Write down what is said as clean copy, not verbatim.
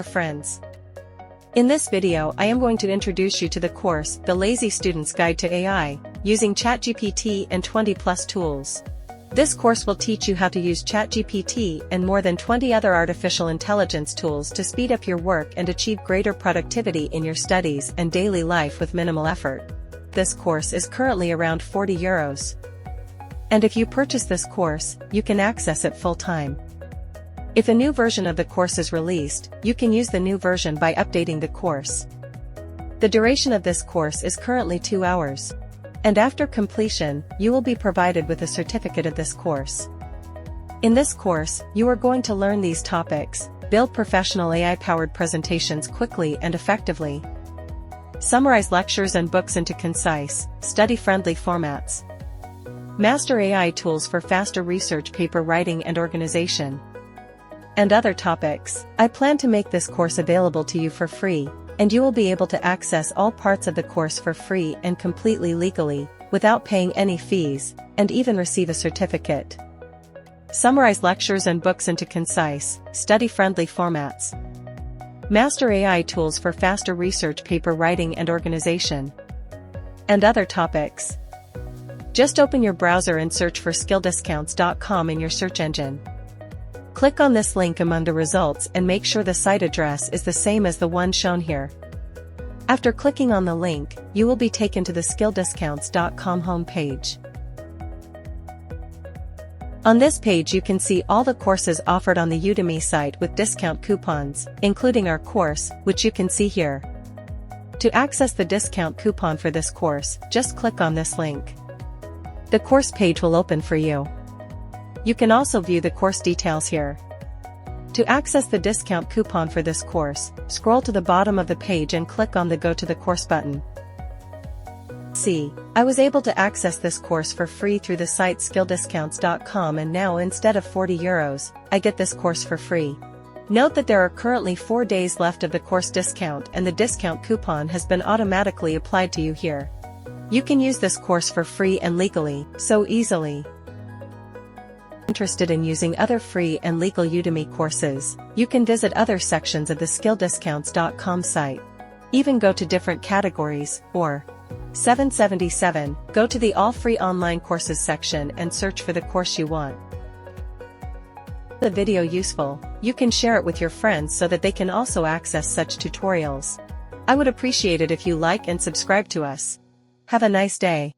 Friends. In this video I am going to introduce you to the course, The Lazy Student's Guide to AI, using ChatGPT and 20+ tools. This course will teach you how to use ChatGPT and more than 20 other artificial intelligence tools to speed up your work and achieve greater productivity in your studies and daily life with minimal effort. This course is currently around €40. And if you purchase this course, you can access it full-time. If a new version of the course is released, you can use the new version by updating the course. The duration of this course is currently 2 hours. And after completion, you will be provided with a certificate of this course. In this course, you are going to learn these topics: build professional AI-powered presentations quickly and effectively, summarize lectures and books into concise, study-friendly formats, master AI tools for faster research paper writing and organization, and other topics. I plan to make this course available to you for free, and you will be able to access all parts of the course for free and completely legally, without paying any fees, and even receive a certificate. Summarize lectures and books into concise, study-friendly formats. Master AI tools for faster research paper writing and organization, and other topics. Just open your browser and search for skilldiscounts.com in your search engine. Click on this link among the results and make sure the site address is the same as the one shown here. After clicking on the link, you will be taken to the skilldiscounts.com homepage. On this page you can see all the courses offered on the Udemy site with discount coupons, including our course, which you can see here. To access the discount coupon for this course, just click on this link. The course page will open for you. You can also view the course details here. To access the discount coupon for this course, scroll to the bottom of the page and click on the Go to the Course button. See, I was able to access this course for free through the site skilldiscounts.com, and now instead of €40, I get this course for free. Note that there are currently 4 days left of the course discount and the discount coupon has been automatically applied to you here. You can use this course for free and legally, so easily. Interested in using other free and legal Udemy courses, you can visit other sections of the skilldiscounts.com site. Even go to different categories, or 777, go to the All Free Online Courses section and search for the course you want. If the video useful, you can share it with your friends so that they can also access such tutorials. I would appreciate it if you like and subscribe to us. Have a nice day.